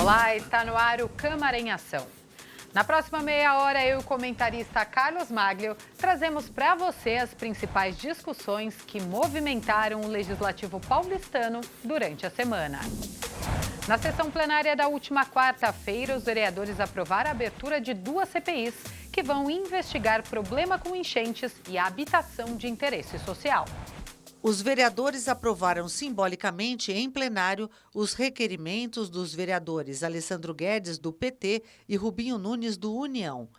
Olá, está no ar o Câmara em Ação. Na próxima meia hora, eu e o comentarista Carlos Maglio trazemos para você as principais discussões que movimentaram o Legislativo paulistano durante a semana. Na sessão plenária da última quarta-feira, os vereadores aprovaram a abertura de duas CPIs que vão investigar problema com enchentes e habitação de interesse social. Os vereadores aprovaram simbolicamente em plenário os requerimentos dos vereadores Alessandro Guedes, do PT, e Rubinho Nunes, do União.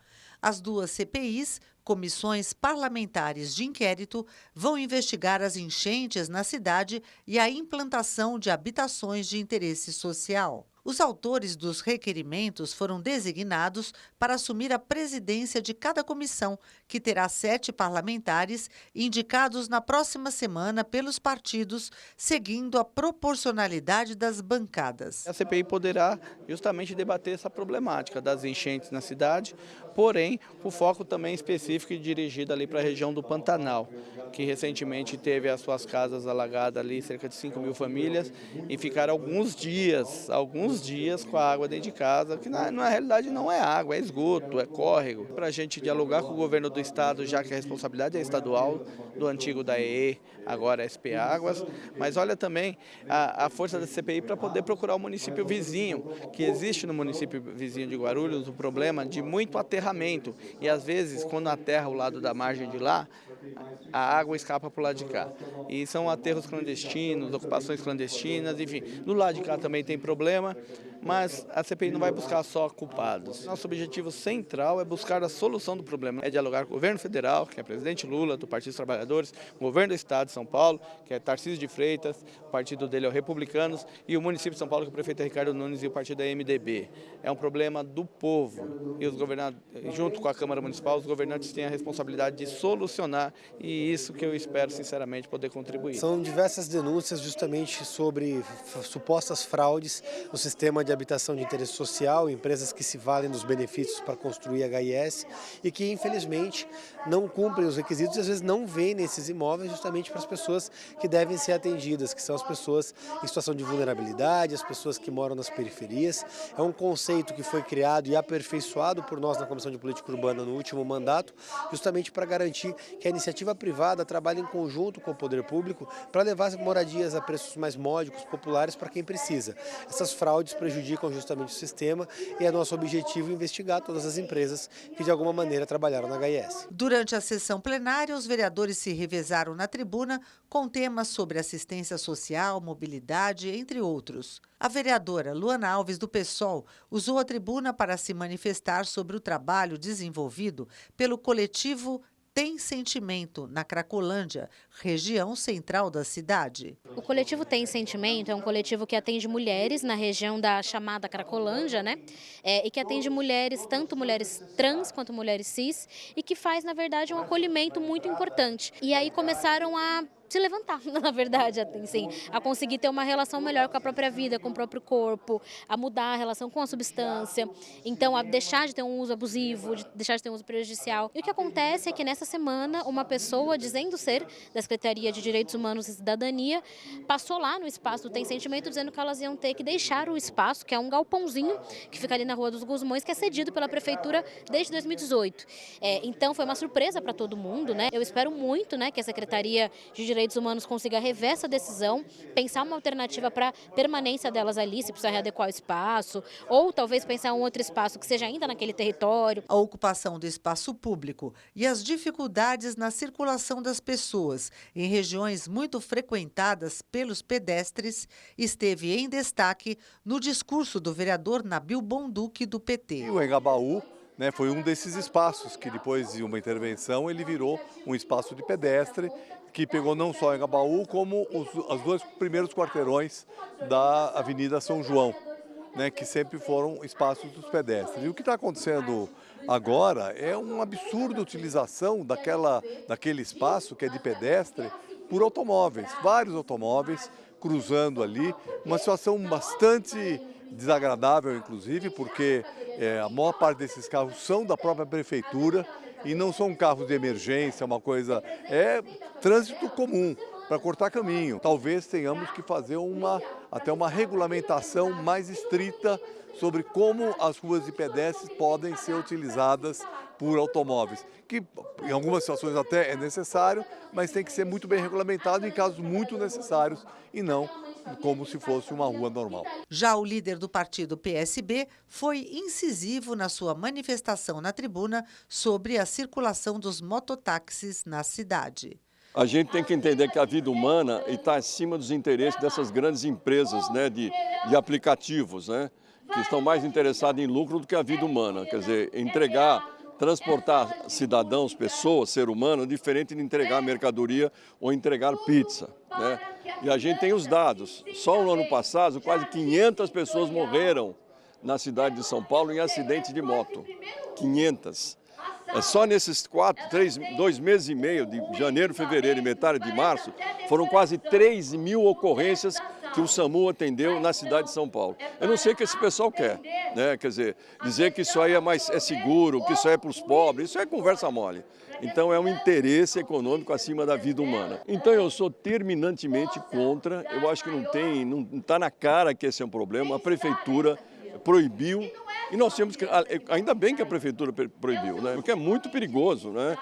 As duas CPIs, comissões parlamentares de inquérito, vão investigar as enchentes na cidade e a implantação de habitações de interesse social. Os autores dos requerimentos foram designados para assumir a presidência de cada comissão, que terá 7 parlamentares indicados na próxima semana pelos partidos, seguindo a proporcionalidade das bancadas. A CPI poderá justamente debater essa problemática das enchentes na cidade, porém, o foco também específico e dirigido ali para a região do Pantanal, que recentemente teve as suas casas alagadas ali, cerca de 5.000 famílias, e ficaram alguns dias com a água dentro de casa, que na realidade não é água, é esgoto, é córrego. Para a gente dialogar com o governo do estado, já que a responsabilidade é estadual, do antigo da EE, agora SP Águas, mas olha também a força da CPI para poder procurar o município vizinho, que existe no município vizinho de Guarulhos o problema de muito aterramento, e às vezes quando aterra o lado da margem de lá, a água escapa para o lado de cá. E são aterros clandestinos, ocupações clandestinas, enfim. Do lado de cá também tem problema, mas a CPI não vai buscar só culpados. Nosso objetivo central é buscar a solução do problema. É dialogar com o governo federal, que é o presidente Lula, do Partido dos Trabalhadores, o governo do estado de São Paulo, que é Tarcísio de Freitas, o partido dele é o Republicanos, e o município de São Paulo, que é o prefeito Ricardo Nunes e o partido é MDB. É um problema do povo. E os governadores, junto com a Câmara Municipal, os governantes têm a responsabilidade de solucionar, e isso que eu espero, sinceramente, poder contribuir. São diversas denúncias justamente sobre supostas fraudes no sistema de habitação de interesse social, empresas que se valem dos benefícios para construir HIS e que, infelizmente, não cumprem os requisitos e, às vezes, não vendem esses imóveis justamente para as pessoas que devem ser atendidas, que são as pessoas em situação de vulnerabilidade, as pessoas que moram nas periferias. É um conceito que foi criado e aperfeiçoado por nós na Comissão de Política Urbana no último mandato, justamente para garantir que a iniciativa privada trabalhe em conjunto com o poder público para levar moradias a preços mais módicos, populares para quem precisa. Essas fraudes prejudicam justamente o sistema e é nosso objetivo investigar todas as empresas que de alguma maneira trabalharam na HIS. Durante a sessão plenária, os vereadores se revezaram na tribuna com temas sobre assistência social, mobilidade, entre outros. A vereadora Luana Alves, do PSOL, usou a tribuna para se manifestar sobre o trabalho desenvolvido pelo coletivo Tem Sentimento, na Cracolândia, região central da cidade. O coletivo Tem Sentimento é um coletivo que atende mulheres na região da chamada Cracolândia, né? E que atende mulheres, tanto mulheres trans quanto mulheres cis, e que faz, na verdade, um acolhimento muito importante. E aí começaram a se levantar, na verdade, assim, a conseguir ter uma relação melhor com a própria vida, com o próprio corpo, a mudar a relação com a substância, então a deixar de ter um uso abusivo, de deixar de ter um uso prejudicial. E o que acontece é que nessa semana uma pessoa dizendo ser da Secretaria de Direitos Humanos e Cidadania passou lá no espaço do Tem Sentimento dizendo que elas iam ter que deixar o espaço, que é um galpãozinho que fica ali na Rua dos Gusmões, que é cedido pela Prefeitura desde 2018. Então foi uma surpresa para todo mundo, né? Eu espero muito, né, que a Secretaria de Direitos Humanos consiga rever essa decisão, pensar uma alternativa para permanência delas ali, se precisar readequar o espaço, ou talvez pensar um outro espaço que seja ainda naquele território. A ocupação do espaço público e as dificuldades na circulação das pessoas em regiões muito frequentadas pelos pedestres esteve em destaque no discurso do vereador Nabil Bonduque, do PT. E o Engabaú, né, foi um desses espaços que depois de uma intervenção ele virou um espaço de pedestre que pegou não só Engabaú como os 2 primeiros quarteirões da Avenida São João, né, que sempre foram espaços dos pedestres. E o que está acontecendo agora é uma absurda utilização daquele espaço que é de pedestre por automóveis, vários automóveis cruzando ali, uma situação bastante desagradável, inclusive, porque a maior parte desses carros são da própria prefeitura e não são carros de emergência, uma coisa, é trânsito comum. para cortar caminho. Talvez tenhamos que fazer até uma regulamentação mais estrita sobre como as ruas de pedestres podem ser utilizadas por automóveis, que em algumas situações até é necessário, mas tem que ser muito bem regulamentado em casos muito necessários e não como se fosse uma rua normal. Já o líder do partido PSB foi incisivo na sua manifestação na tribuna sobre a circulação dos mototáxis na cidade. A gente tem que entender que a vida humana está acima dos interesses dessas grandes empresas, né, de aplicativos, né, que estão mais interessadas em lucro do que a vida humana. Quer dizer, transportar cidadãos, pessoas, ser humano, é diferente de entregar mercadoria ou entregar pizza, né? E a gente tem os dados. Só no ano passado, quase 500 pessoas morreram na cidade de São Paulo em acidentes de moto. 500. É só nesses 2 meses e meio, de janeiro, fevereiro e metade de março, foram quase 3 mil ocorrências que o SAMU atendeu na cidade de São Paulo. Eu não sei o que esse pessoal quer, né? Quer dizer que isso aí é seguro, que isso aí é para os pobres, isso é conversa mole. Então é um interesse econômico acima da vida humana. Então eu sou terminantemente contra, eu acho que não está na cara que esse é um problema, a prefeitura proibiu, e nós temos que, ainda bem que a prefeitura proibiu, né? Porque é muito perigoso, né?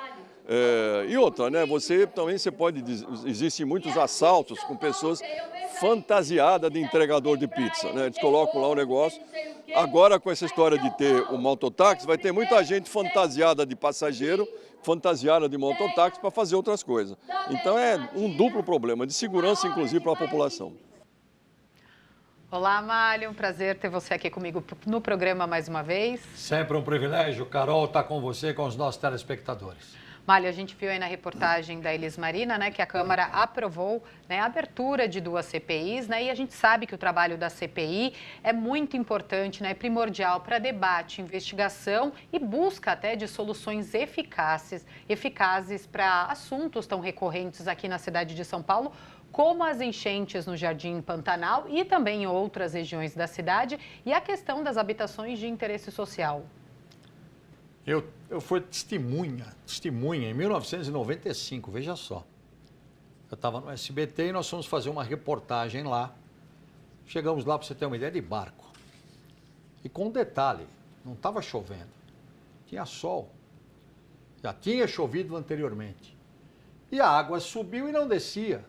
E outra, né? Você pode, existem muitos assaltos com pessoas fantasiadas de entregador de pizza, né? Eles colocam lá o negócio. Agora, com essa história de ter o mototáxi, vai ter muita gente fantasiada de passageiro, fantasiada de mototáxi para fazer outras coisas. Então é um duplo problema, de segurança, inclusive, para a população. Olá, Amálio, um prazer ter você aqui comigo no programa mais uma vez. Sempre um privilégio, Carol, estar com você e com os nossos telespectadores. Mário, a gente viu aí na reportagem da Elis Marina, né, que a Câmara aprovou, né, a abertura de 2 CPIs, né, e a gente sabe que o trabalho da CPI é muito importante, né, primordial para debate, investigação e busca até de soluções eficazes para assuntos tão recorrentes aqui na cidade de São Paulo, como as enchentes no Jardim Pantanal e também em outras regiões da cidade, e a questão das habitações de interesse social. Eu fui testemunha em 1995, veja só. Eu estava no SBT e nós fomos fazer uma reportagem lá. Chegamos lá, para você ter uma ideia, de barco. E com um detalhe, não estava chovendo, tinha sol. Já tinha chovido anteriormente. E a água subiu e não descia.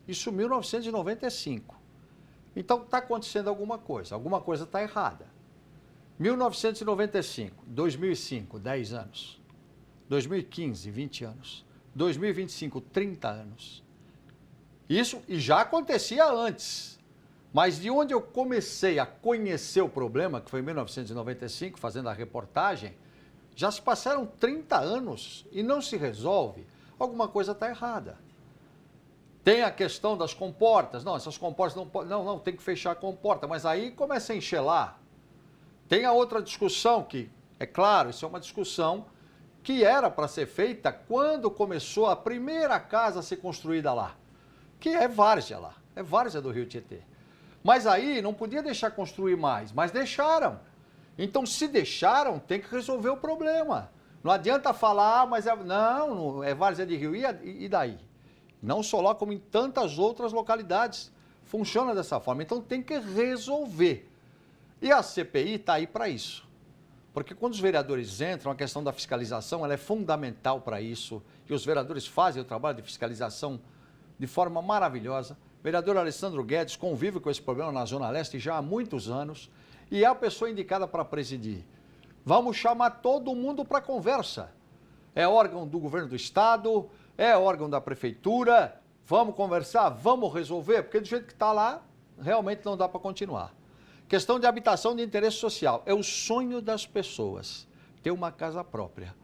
Isso em 1995. Então está acontecendo alguma coisa está errada. 1995, 2005, 10 anos. 2015, 20 anos. 2025, 30 anos. Isso e já acontecia antes. Mas de onde eu comecei a conhecer o problema, que foi em 1995, fazendo a reportagem, já se passaram 30 anos e não se resolve. Alguma coisa está errada. Tem a questão das comportas. Não, essas comportas não, tem que fechar a comporta. Mas aí começa a enchelar. Tem a outra discussão que, é claro, isso é uma discussão que era para ser feita quando começou a primeira casa a ser construída lá, que é Várzea lá, é Várzea do Rio Tietê. Mas aí não podia deixar construir mais, mas deixaram. Então, se deixaram, tem que resolver o problema. Não adianta falar, mas não é Várzea de Rio, e daí? Não só lá, como em tantas outras localidades. Funciona dessa forma. Então, tem que resolver. E a CPI está aí para isso. Porque quando os vereadores entram, a questão da fiscalização ela é fundamental para isso. E os vereadores fazem o trabalho de fiscalização de forma maravilhosa. O vereador Alessandro Guedes convive com esse problema na Zona Leste já há muitos anos e é a pessoa indicada para presidir. Vamos chamar todo mundo para conversa. É órgão do governo do estado, é órgão da prefeitura. Vamos conversar, vamos resolver, porque do jeito que está lá, realmente não dá para continuar. Questão de habitação de interesse social. É o sonho das pessoas, ter uma casa própria.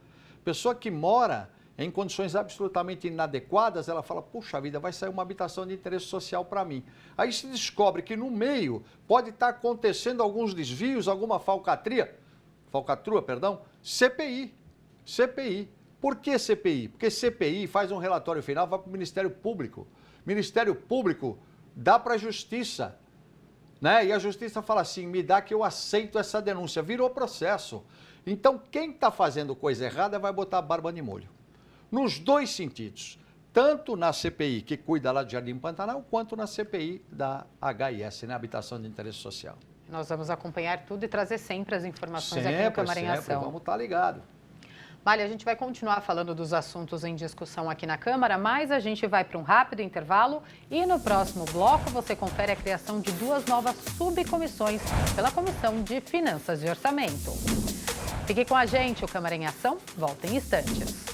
Pessoa que mora em condições absolutamente inadequadas, ela fala, puxa vida, vai sair uma habitação de interesse social para mim. Aí se descobre que no meio pode estar acontecendo alguns desvios, alguma falcatrua, CPI. Por que CPI? Porque CPI faz um relatório final, vai para o Ministério Público. Ministério Público dá para a Justiça. Né? E a Justiça fala assim, me dá que eu aceito essa denúncia. Virou processo. Então, quem está fazendo coisa errada vai botar a barba de molho. Nos dois sentidos. tanto na CPI, que cuida lá do Jardim Pantanal, quanto na CPI da HIS, né? Habitação de Interesse Social. Nós vamos acompanhar tudo e trazer sempre as informações aqui no Câmara em Ação. Vamos estar ligados. Malha, a gente vai continuar falando dos assuntos em discussão aqui na Câmara, mas a gente vai para um rápido intervalo e no próximo bloco você confere a criação de 2 novas subcomissões pela Comissão de Finanças e Orçamento. Fique com a gente, o Câmara em Ação volta em instantes.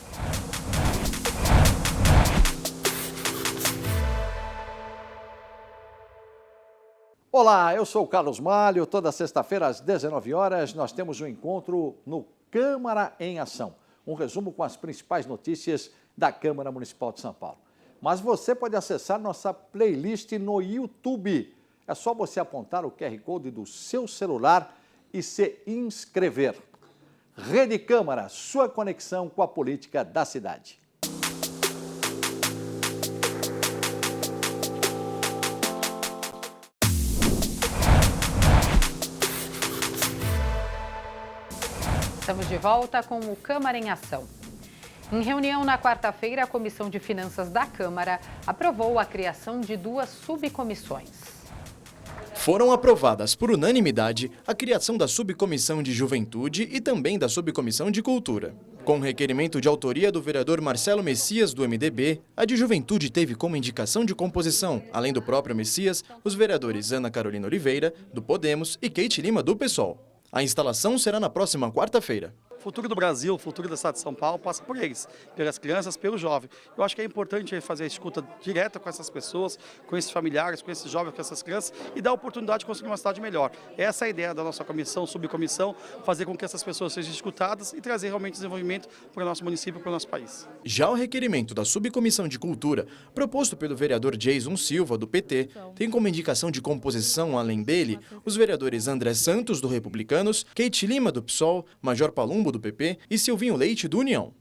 Olá, eu sou o Carlos Malho. Toda sexta-feira às 19 horas nós temos um encontro no Câmara em Ação. Um resumo com as principais notícias da Câmara Municipal de São Paulo. Mas você pode acessar nossa playlist no YouTube. É só você apontar o QR Code do seu celular e se inscrever. Rede Câmara, sua conexão com a política da cidade. Estamos de volta com o Câmara em Ação. Em reunião na quarta-feira, a Comissão de Finanças da Câmara aprovou a criação de 2 subcomissões. Foram aprovadas por unanimidade a criação da Subcomissão de Juventude e também da Subcomissão de Cultura. Com requerimento de autoria do vereador Marcelo Messias, do MDB, a de Juventude teve como indicação de composição, além do próprio Messias, os vereadores Ana Carolina Oliveira, do Podemos, e Keiti Lima, do PSOL. A instalação será na próxima quarta-feira. O futuro do Brasil, o futuro da cidade de São Paulo passa por eles, pelas crianças, pelo jovem. Eu acho que é importante fazer a escuta direta com essas pessoas, com esses familiares, com esses jovens, com essas crianças e dar a oportunidade de construir uma cidade melhor. Essa é a ideia da nossa comissão, subcomissão, fazer com que essas pessoas sejam escutadas e trazer realmente desenvolvimento para o nosso município, para o nosso país. Já o requerimento da Subcomissão de Cultura, proposto pelo vereador Jason Silva, do PT, tem como indicação de composição, além dele, os vereadores André Santos, do Republicanos, Keiti Lima, do PSOL, Major Palumbo, do PP e Silvinho Leite, do União.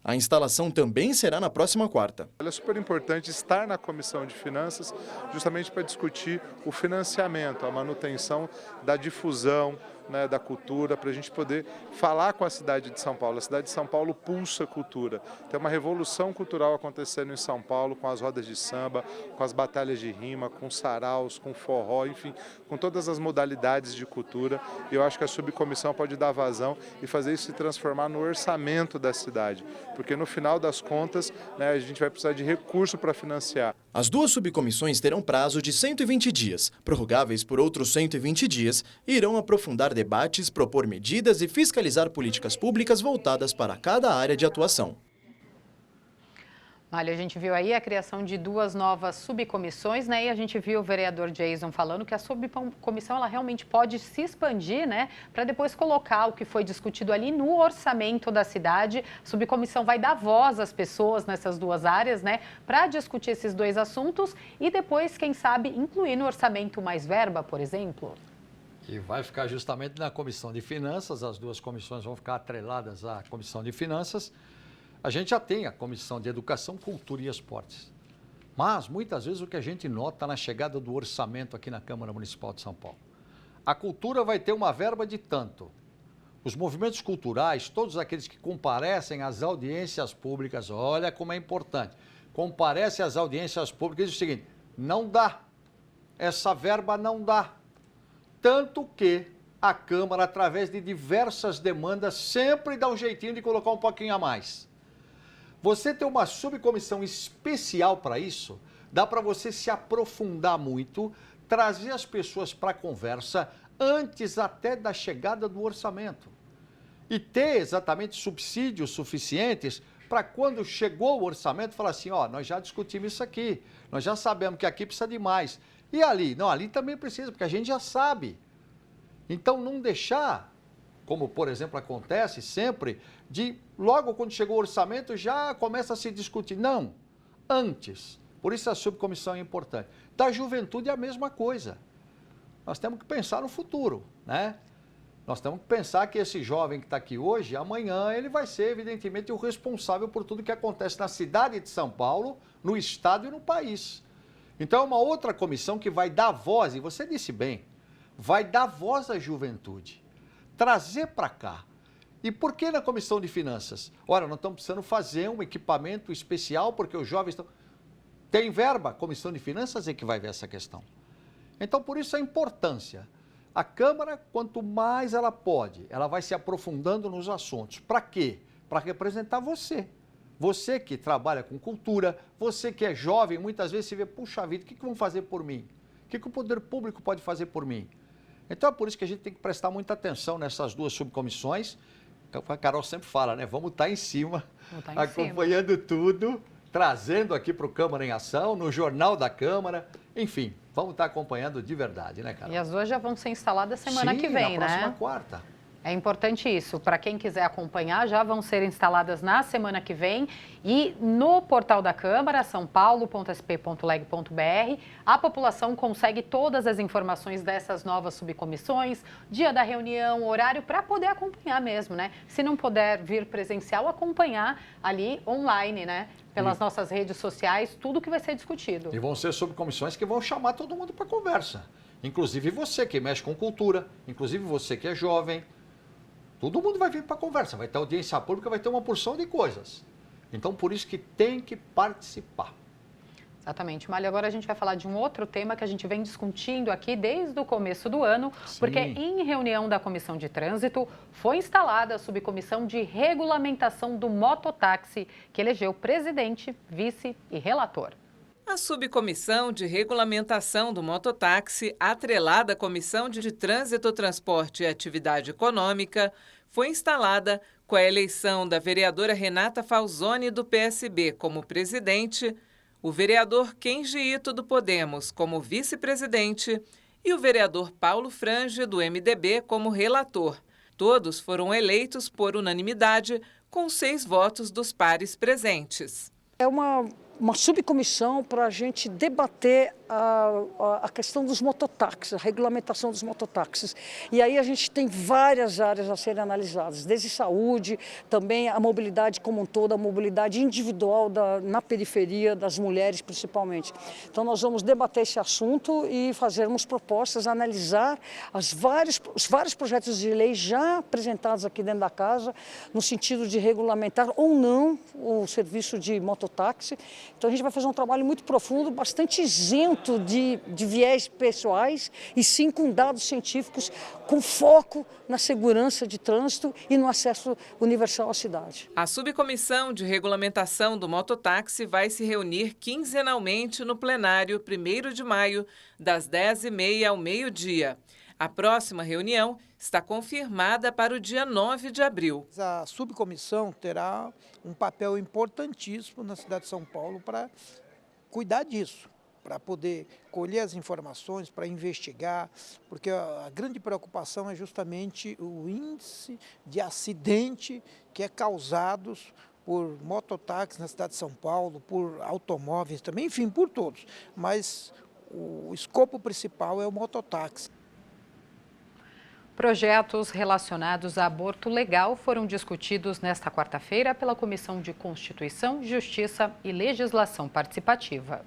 A instalação também será na próxima quarta. É super importante estar na Comissão de Finanças justamente para discutir o financiamento, a manutenção da difusão, né, da cultura, para a gente poder falar com a cidade de São Paulo. A cidade de São Paulo pulsa cultura. Tem uma revolução cultural acontecendo em São Paulo, com as rodas de samba, com as batalhas de rima, com saraus, com forró, enfim, com todas as modalidades de cultura. E eu acho que a subcomissão pode dar vazão e fazer isso se transformar no orçamento da cidade, porque no final das contas, né, a gente vai precisar de recurso para financiar. As 2 subcomissões terão prazo de 120 dias, prorrogáveis por outros 120 dias, e irão aprofundar debates, propor medidas e fiscalizar políticas públicas voltadas para cada área de atuação. Olha, a gente viu aí a criação de 2 novas subcomissões, né? E a gente viu o vereador Jason falando que a subcomissão ela realmente pode se expandir, né? Para depois colocar o que foi discutido ali no orçamento da cidade. A subcomissão vai dar voz às pessoas nessas 2 áreas, né? Para discutir esses 2 assuntos e depois, quem sabe, incluir no orçamento mais verba, por exemplo. E vai ficar justamente na Comissão de Finanças, as 2 comissões vão ficar atreladas à Comissão de Finanças. A gente já tem a Comissão de Educação, Cultura e Esportes. Mas, muitas vezes, o que a gente nota na chegada do orçamento aqui na Câmara Municipal de São Paulo. A cultura vai ter uma verba de tanto. Os movimentos culturais, todos aqueles que comparecem às audiências públicas, olha como é importante. Comparece às audiências públicas e diz o seguinte, não dá. Essa verba não dá. Tanto que a Câmara, através de diversas demandas, sempre dá um jeitinho de colocar um pouquinho a mais. Você ter uma subcomissão especial para isso, dá para você se aprofundar muito, trazer as pessoas para a conversa antes até da chegada do orçamento. E ter exatamente subsídios suficientes para quando chegou o orçamento, falar assim, ó, nós já discutimos isso aqui, nós já sabemos que aqui precisa de mais. E ali? Não, ali também precisa, porque a gente já sabe. Então, não deixar, como, por exemplo, acontece sempre, de logo quando chegou o orçamento já começa a se discutir. Não, antes. Por isso a subcomissão é importante. Da juventude é a mesma coisa. Nós temos que pensar no futuro, né? Nós temos que pensar que esse jovem que está aqui hoje, amanhã ele vai ser, evidentemente, o responsável por tudo que acontece na cidade de São Paulo, no estado e no país. Então, é uma outra comissão que vai dar voz, e você disse bem, vai dar voz à juventude, trazer para cá E por que na Comissão de Finanças? Ora, nós estamos precisando fazer um equipamento especial porque os jovens estão... Tem verba? A Comissão de Finanças é que vai ver essa questão. Então, por isso a importância. A Câmara, quanto mais ela pode, ela vai se aprofundando nos assuntos. Para quê? Para representar você. Você que trabalha com cultura, você que é jovem, muitas vezes se vê, puxa vida, o que vão fazer por mim? O que o poder público pode fazer por mim? Então é por isso que a gente tem que prestar muita atenção nessas duas subcomissões. A Carol sempre fala, né? Vamos estar em cima, acompanhando tudo, trazendo aqui para o Câmara em Ação, no Jornal da Câmara, enfim, vamos estar acompanhando de verdade, né, Carol? E as duas já vão ser instaladas semana que vem, na né? próxima quarta. É importante isso. Para quem quiser acompanhar, já vão ser instaladas na semana que vem. E no portal da Câmara, sãopaulo.sp.leg.br, a população consegue todas as informações dessas novas subcomissões, dia da reunião, horário, para poder acompanhar mesmo, né? Se não puder vir presencial, acompanhar ali online, né? Pelas nossas redes sociais, tudo que vai ser discutido. E vão ser subcomissões que vão chamar todo mundo para conversa. Inclusive você que mexe com cultura, inclusive você que é jovem. Todo mundo vai vir para a conversa, vai ter audiência pública, vai ter uma porção de coisas. Então, por isso que tem que participar. Exatamente. Mália, agora a gente vai falar de um outro tema que a gente vem discutindo aqui desde o começo do ano, porque em reunião da Comissão de Trânsito foi instalada a subcomissão de regulamentação do mototáxi, que elegeu presidente, vice e relator. A subcomissão de regulamentação do mototáxi, atrelada à Comissão de Trânsito, Transporte e Atividade Econômica, foi instalada com a eleição da vereadora Renata Falzoni, do PSB, como presidente, o vereador Kenji Ito, do Podemos, como vice-presidente e o vereador Paulo Frange, do MDB, como relator. Todos foram eleitos por unanimidade, com 6 votos dos pares presentes. É uma subcomissão para a gente debater a questão dos mototáxis, a regulamentação dos mototáxis. E aí a gente tem várias áreas a serem analisadas, desde saúde, também a mobilidade como um todo, a mobilidade individual na periferia, das mulheres principalmente. Então nós vamos debater esse assunto e fazermos propostas, analisar os vários projetos de lei já apresentados aqui dentro da casa, no sentido de regulamentar ou não o serviço de mototáxi. Então a gente vai fazer um trabalho muito profundo, bastante isento de viés pessoais e sim com dados científicos, com foco na segurança de trânsito e no acesso universal à cidade. A subcomissão de regulamentação do mototáxi vai se reunir quinzenalmente no plenário 1º de maio, das 10h30 ao meio-dia. A próxima reunião está confirmada para o dia 9 de abril. A subcomissão terá um papel importantíssimo na cidade de São Paulo para cuidar disso, para poder colher as informações, para investigar, porque a grande preocupação é justamente o índice de acidente que é causado por mototáxis na cidade de São Paulo, por automóveis também, enfim, por todos. Mas o escopo principal é o mototáxi. Projetos relacionados a aborto legal foram discutidos nesta quarta-feira pela Comissão de Constituição, Justiça e Legislação Participativa.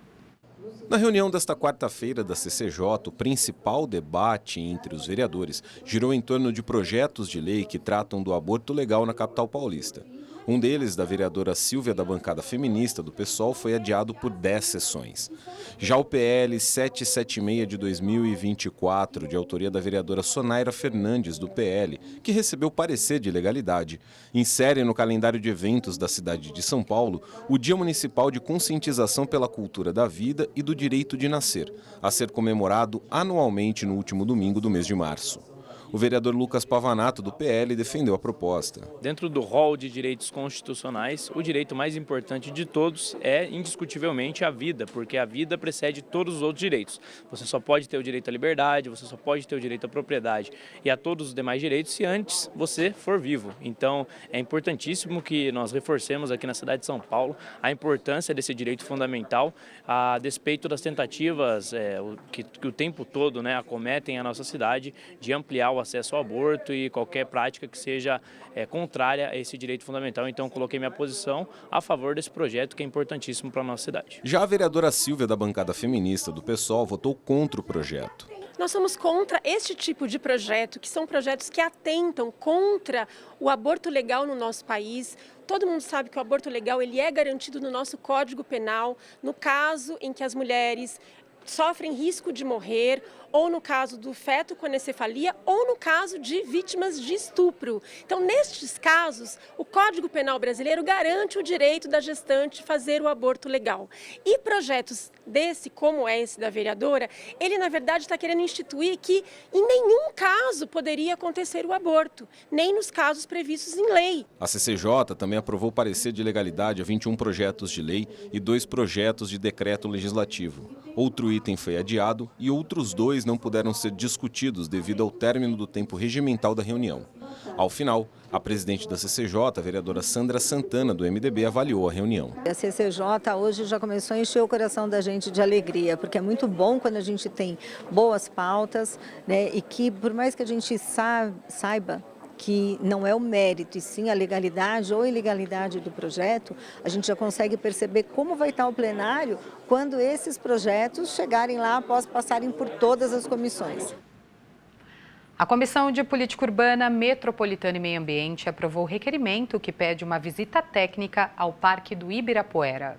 Na reunião desta quarta-feira da CCJ, o principal debate entre os vereadores girou em torno de projetos de lei que tratam do aborto legal na capital paulista. Um deles, da vereadora Silvia, da bancada feminista do PSOL, foi adiado por 10 sessões. Já o PL 776 de 2024, de autoria da vereadora Sonaira Fernandes, do PL, que recebeu parecer de legalidade, insere no calendário de eventos da cidade de São Paulo o Dia Municipal de Conscientização pela Cultura da Vida e do Direito de Nascer, a ser comemorado anualmente no último domingo do mês de março. O vereador Lucas Pavanato, do PL, defendeu a proposta. Dentro do rol de direitos constitucionais, o direito mais importante de todos é, indiscutivelmente, a vida, porque a vida precede todos os outros direitos. Você só pode ter o direito à liberdade, você só pode ter o direito à propriedade e a todos os demais direitos se antes você for vivo. Então, é importantíssimo que nós reforcemos aqui na cidade de São Paulo a importância desse direito fundamental, a despeito das tentativas que o tempo todo acometem a nossa cidade de ampliar o acesso ao aborto e qualquer prática que seja contrária a esse direito fundamental. Então, coloquei minha posição a favor desse projeto que é importantíssimo para a nossa cidade. Já a vereadora Silvia, da bancada feminista do PSOL, votou contra o projeto. Nós somos contra este tipo de projeto, que são projetos que atentam contra o aborto legal no nosso país. Todo mundo sabe que o aborto legal ele é garantido no nosso Código Penal, no caso em que as mulheres sofrem risco de morrer, ou no caso do feto com anencefalia, ou no caso de vítimas de estupro. Então, nestes casos, o Código Penal brasileiro garante o direito da gestante fazer o aborto legal. E projetos desse, como é esse da vereadora, ele, na verdade, está querendo instituir que em nenhum caso poderia acontecer o aborto, nem nos casos previstos em lei. A CCJ também aprovou parecer de legalidade a 21 projetos de lei e 2 projetos de decreto legislativo. Outro item foi adiado e outros 2 não puderam ser discutidos devido ao término do tempo regimental da reunião. Ao final, a presidente da CCJ, a vereadora Sandra Santana, do MDB, avaliou a reunião. A CCJ hoje já começou a encher o coração da gente de alegria, porque é muito bom quando a gente tem boas pautas, né, e que, por mais que a gente saiba que não é o mérito, e sim a legalidade ou ilegalidade do projeto, a gente já consegue perceber como vai estar o plenário quando esses projetos chegarem lá após passarem por todas as comissões. A Comissão de Política Urbana, Metropolitana e Meio Ambiente aprovou o requerimento que pede uma visita técnica ao Parque do Ibirapuera.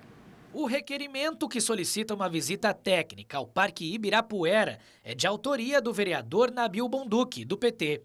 O requerimento que solicita uma visita técnica ao Parque Ibirapuera é de autoria do vereador Nabil Bonduque, do PT.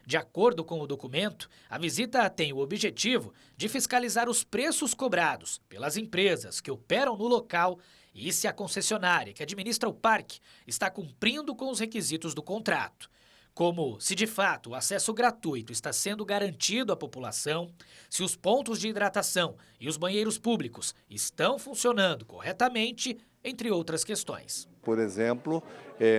De acordo com o documento, a visita tem o objetivo de fiscalizar os preços cobrados pelas empresas que operam no local e se a concessionária que administra o parque está cumprindo com os requisitos do contrato, como se de fato o acesso gratuito está sendo garantido à população, se os pontos de hidratação e os banheiros públicos estão funcionando corretamente, entre outras questões. Por exemplo,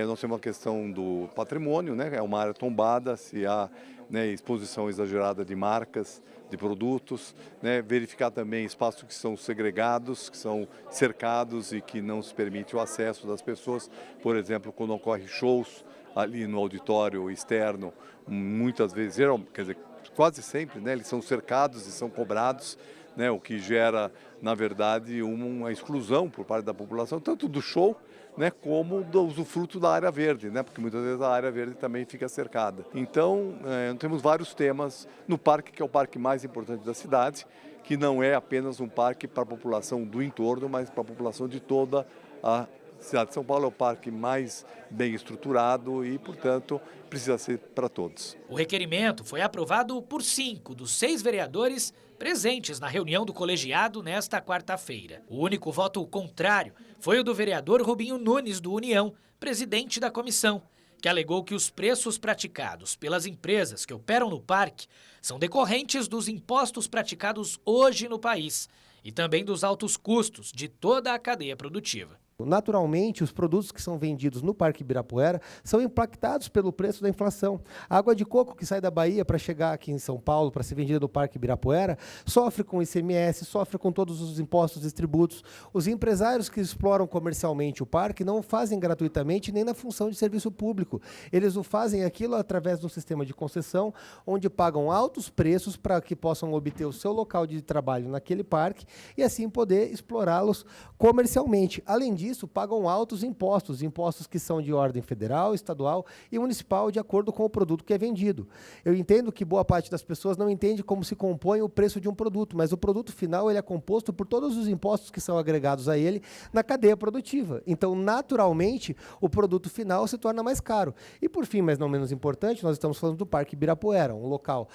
nós temos uma questão do patrimônio, né? É uma área tombada, se há, né, exposição exagerada de marcas, de produtos, né? Verificar também espaços que são segregados, que são cercados e que não se permite o acesso das pessoas. Por exemplo, quando ocorre shows ali no auditório externo, muitas vezes, quer dizer, quase sempre, né? Eles são cercados e são cobrados, né, o que gera, na verdade, uma exclusão por parte da população, tanto do show, né, como do usufruto da área verde, né, porque muitas vezes a área verde também fica cercada. Então, temos vários temas no parque, que é o parque mais importante da cidade, que não é apenas um parque para a população do entorno, mas para a população de toda a cidade de São Paulo. É o parque mais bem estruturado e, portanto, precisa ser para todos. O requerimento foi aprovado por 5 dos 6 vereadores presentes na reunião do colegiado nesta quarta-feira. O único voto contrário foi o do vereador Rubinho Nunes, do União, presidente da comissão, que alegou que os preços praticados pelas empresas que operam no parque são decorrentes dos impostos praticados hoje no país e também dos altos custos de toda a cadeia produtiva. Naturalmente, os produtos que são vendidos no Parque Ibirapuera são impactados pelo preço da inflação. A água de coco que sai da Bahia para chegar aqui em São Paulo, para ser vendida no Parque Ibirapuera, sofre com ICMS, sofre com todos os impostos e tributos. Os empresários que exploram comercialmente o parque não o fazem gratuitamente nem na função de serviço público. Eles o fazem aquilo através do sistema de concessão, onde pagam altos preços para que possam obter o seu local de trabalho naquele parque e assim poder explorá-los comercialmente. Além disso, pagam altos impostos, impostos que são de ordem federal, estadual e municipal, de acordo com o produto que é vendido. Eu entendo que boa parte das pessoas não entende como se compõe o preço de um produto, mas o produto final ele é composto por todos os impostos que são agregados a ele na cadeia produtiva. Então, naturalmente, o produto final se torna mais caro. E, por fim, mas não menos importante, nós estamos falando do Parque Ibirapuera, um local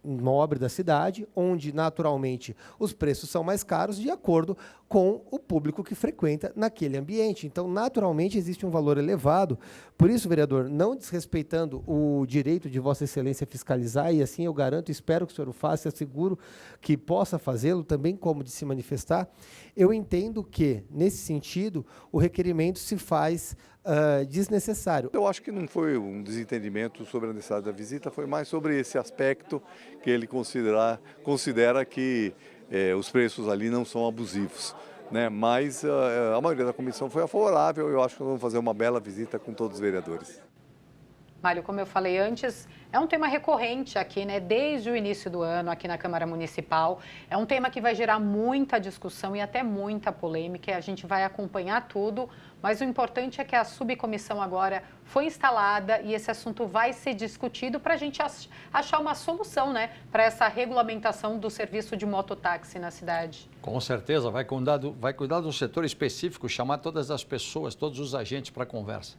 nobre da cidade, onde naturalmente os preços são mais caros de acordo com o público que frequenta naquele ambiente. Então, naturalmente, existe um valor elevado. Por isso, vereador, não desrespeitando o direito de Vossa Excelência fiscalizar, e assim eu garanto, espero que o senhor o faça, asseguro que possa fazê-lo também, como de se manifestar, eu entendo que, nesse sentido, o requerimento se faz desnecessário. Eu acho que não foi um desentendimento sobre a necessidade da visita, foi mais sobre esse aspecto que ele considera que os preços ali não são abusivos, né? Mas a maioria da comissão foi favorável. Eu acho que nós vamos fazer uma bela visita com todos os vereadores. Mário, como eu falei antes, é um tema recorrente aqui, né? Desde o início do ano, aqui na Câmara Municipal. É um tema que vai gerar muita discussão e até muita polêmica. E a gente vai acompanhar tudo, mas o importante é que a subcomissão agora foi instalada e esse assunto vai ser discutido para a gente achar uma solução, né? Para essa regulamentação do serviço de mototáxi na cidade. Com certeza, vai cuidar de um setor específico, chamar todas as pessoas, todos os agentes para a conversa.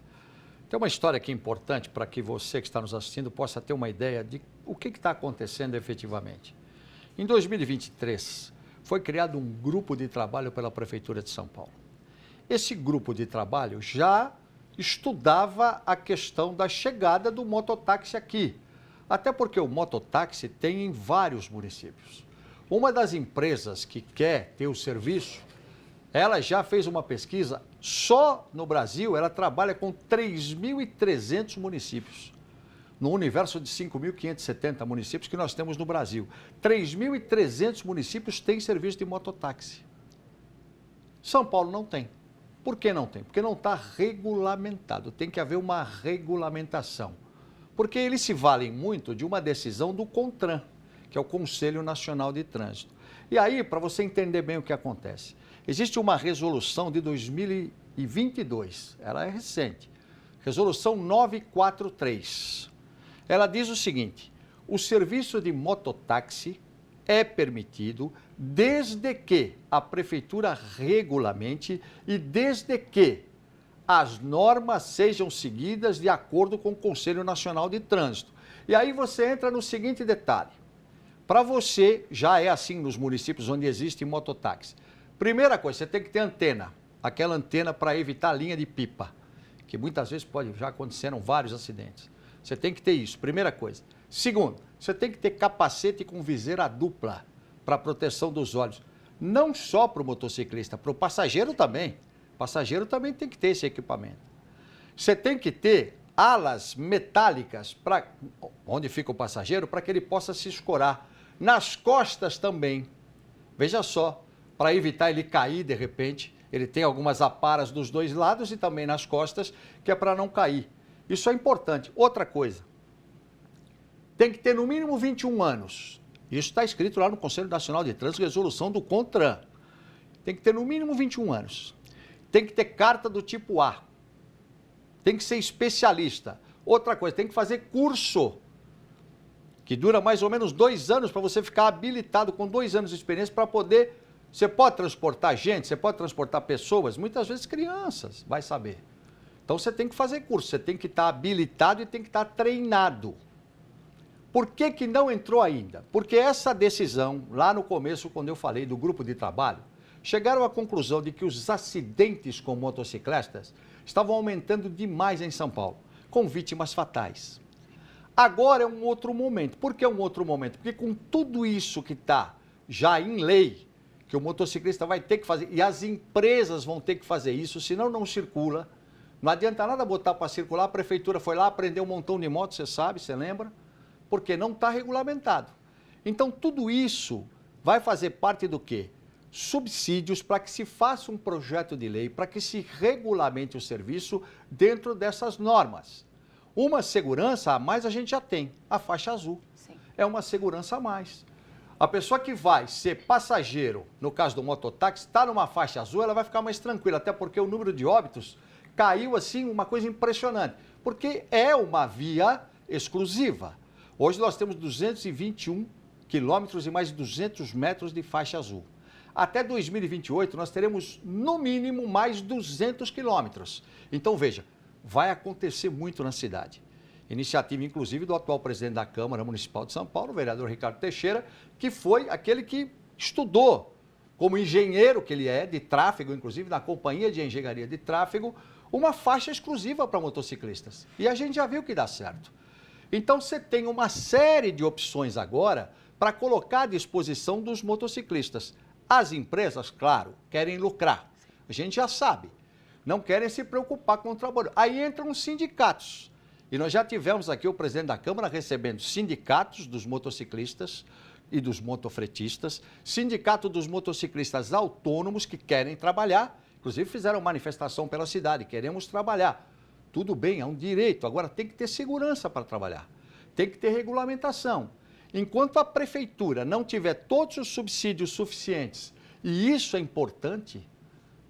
Tem uma história aqui importante para que você que está nos assistindo possa ter uma ideia de o que está acontecendo efetivamente. Em 2023, foi criado um grupo de trabalho pela Prefeitura de São Paulo. Esse grupo de trabalho já estudava a questão da chegada do mototáxi aqui, até porque o mototáxi tem em vários municípios. Uma das empresas que quer ter o serviço, ela já fez uma pesquisa, só no Brasil ela trabalha com 3.300 municípios, no universo de 5.570 municípios que nós temos no Brasil. 3.300 municípios têm serviço de mototáxi. São Paulo não tem. Por que não tem? Porque não está regulamentado, tem que haver uma regulamentação. Porque eles se valem muito de uma decisão do CONTRAN, que é o Conselho Nacional de Trânsito. E aí, para você entender bem o que acontece, existe uma resolução de 2022, ela é recente, resolução 943. Ela diz o seguinte: o serviço de mototáxi é permitido desde que a prefeitura regulamente e desde que as normas sejam seguidas de acordo com o Conselho Nacional de Trânsito. E aí você entra no seguinte detalhe. Para você, já é assim nos municípios onde existe mototáxi. Primeira coisa, você tem que ter antena, aquela antena para evitar a linha de pipa, que muitas vezes já aconteceram vários acidentes. Você tem que ter isso, primeira coisa. Segundo, você tem que ter capacete com viseira dupla para proteção dos olhos. Não só para o motociclista, para o passageiro também. O passageiro também tem que ter esse equipamento. Você tem que ter alas metálicas para onde fica o passageiro, para que ele possa se escorar. Nas costas também. Veja só, para evitar ele cair de repente, ele tem algumas aparas dos dois lados e também nas costas, que é para não cair. Isso é importante. Outra coisa, tem que ter no mínimo 21 anos. Isso está escrito lá no Conselho Nacional de Trânsito, resolução do CONTRAN. Tem que ter no mínimo 21 anos. Tem que ter carta do tipo A. Tem que ser especialista. Outra coisa, tem que fazer curso, que dura mais ou menos 2 anos para você ficar habilitado com 2 anos de experiência para poder... Você pode transportar gente, você pode transportar pessoas, muitas vezes crianças, vai saber. Então você tem que fazer curso, você tem que estar habilitado e tem que estar treinado. Por que que não entrou ainda? Porque essa decisão, lá no começo, quando eu falei do grupo de trabalho, chegaram à conclusão de que os acidentes com motocicletas estavam aumentando demais em São Paulo, com vítimas fatais. Agora é um outro momento. Por que um outro momento? Porque com tudo isso que está já em lei, que o motociclista vai ter que fazer, e as empresas vão ter que fazer isso, senão não circula. Não adianta nada botar para circular, a prefeitura foi lá, prendeu um montão de motos, você sabe, você lembra? Porque não está regulamentado. Então, tudo isso vai fazer parte do quê? Subsídios para que se faça um projeto de lei, para que se regulamente o serviço dentro dessas normas. Uma segurança a mais a gente já tem, a faixa azul. Sim. É uma segurança a mais. A pessoa que vai ser passageiro, no caso do mototáxi, está numa faixa azul, ela vai ficar mais tranquila, até porque o número de óbitos caiu assim, uma coisa impressionante, porque é uma via exclusiva. Hoje nós temos 221 quilômetros e mais de 200 metros de faixa azul. Até 2028 nós teremos no mínimo mais 200 quilômetros. Então veja, vai acontecer muito na cidade. Iniciativa, inclusive, do atual presidente da Câmara Municipal de São Paulo, o vereador Ricardo Teixeira, que foi aquele que estudou, como engenheiro que ele é, de tráfego, inclusive, na Companhia de Engenharia de Tráfego, uma faixa exclusiva para motociclistas. E a gente já viu que dá certo. Então, você tem uma série de opções agora para colocar à disposição dos motociclistas. As empresas, claro, querem lucrar. A gente já sabe. Não querem se preocupar com o trabalho. Aí entram os sindicatos. E nós já tivemos aqui o presidente da Câmara recebendo sindicatos dos motociclistas e dos motofretistas, sindicato dos motociclistas autônomos que querem trabalhar, inclusive fizeram manifestação pela cidade, queremos trabalhar. tudo bem, é um direito. Agora tem que ter segurança para trabalhar, tem que ter regulamentação. Enquanto a prefeitura não tiver todos os subsídios suficientes, e isso é importante,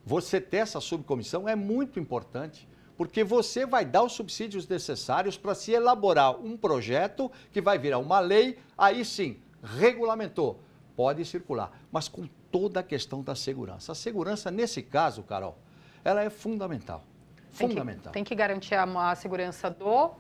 você ter essa subcomissão é muito importante, porque você vai dar os subsídios necessários para se elaborar um projeto que vai virar uma lei, aí sim, regulamentou, pode circular, mas com toda a questão da segurança. A segurança, nesse caso, Carol, ela é fundamental. Fundamental. Tem que garantir a segurança do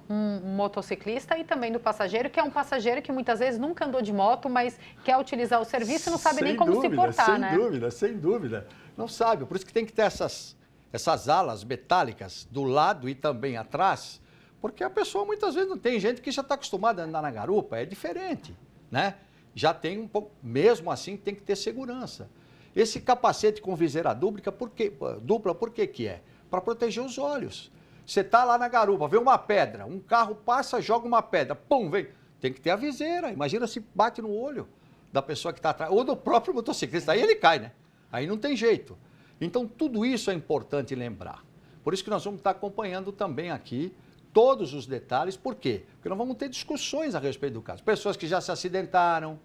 motociclista e também do passageiro, que é um passageiro que muitas vezes nunca andou de moto, mas quer utilizar o serviço e não sabe nem como se portar, né? Sem dúvida. Não sabe. Por isso que tem que ter essas alas metálicas do lado e também atrás, porque a pessoa muitas vezes não tem gente que já está acostumada a andar na garupa, é diferente, né? Já tem um pouco, mesmo assim tem que ter segurança. Esse capacete com viseira dupla, por que que é? Para proteger os olhos. Você está lá na garupa, vê uma pedra, um carro passa, joga uma pedra, pum, vem. Tem que ter a viseira. Imagina se bate no olho da pessoa que está atrás, ou do próprio motociclista, aí ele cai, né? Aí não tem jeito. Então, tudo isso é importante lembrar. Por isso que nós vamos estar acompanhando também aqui todos os detalhes. Por quê? Porque nós vamos ter discussões a respeito do caso. Pessoas que já se acidentaram,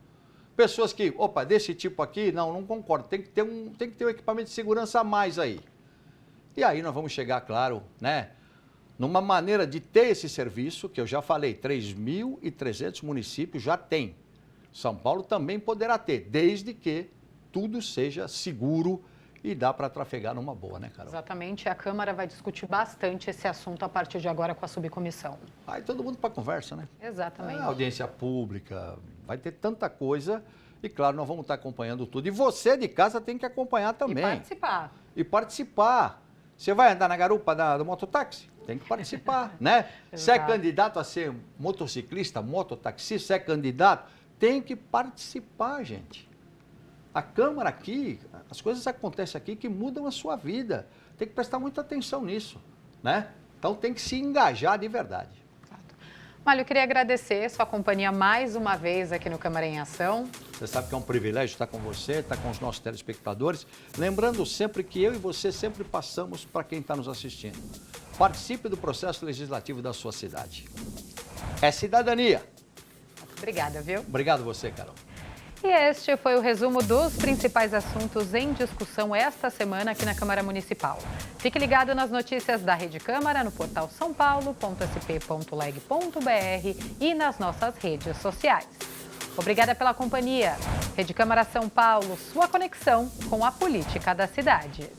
pessoas que, opa, desse tipo aqui, não concordo, tem que ter um equipamento de segurança a mais aí. E aí nós vamos chegar, claro, né, numa maneira de ter esse serviço, que eu já falei, 3.300 municípios já têm. São Paulo também poderá ter, desde que tudo seja seguro e dá para trafegar numa boa, né, Carol? Exatamente, a Câmara vai discutir bastante esse assunto a partir de agora com a subcomissão. Aí todo mundo para conversa, né? Exatamente. Audiência pública, vai ter tanta coisa e, claro, nós vamos estar acompanhando tudo. E você de casa tem que acompanhar também. E participar. Você vai andar na garupa do mototáxi? Tem que participar, né? Se é candidato a ser motociclista, mototaxista, se é candidato, tem que participar, gente. A Câmara aqui, as coisas acontecem aqui que mudam a sua vida. Tem que prestar muita atenção nisso, né? Então tem que se engajar de verdade. Mário, eu queria agradecer sua companhia mais uma vez aqui no Câmara em Ação. Você sabe que é um privilégio estar com você, estar com os nossos telespectadores. Lembrando sempre que eu e você sempre passamos para quem está nos assistindo. Participe do processo legislativo da sua cidade. É cidadania. Obrigada, viu? Obrigado você, Carol. E este foi o resumo dos principais assuntos em discussão esta semana aqui na Câmara Municipal. Fique ligado nas notícias da Rede Câmara no portal sãopaulo.sp.leg.br e nas nossas redes sociais. Obrigada pela companhia. Rede Câmara São Paulo, sua conexão com a política da cidade.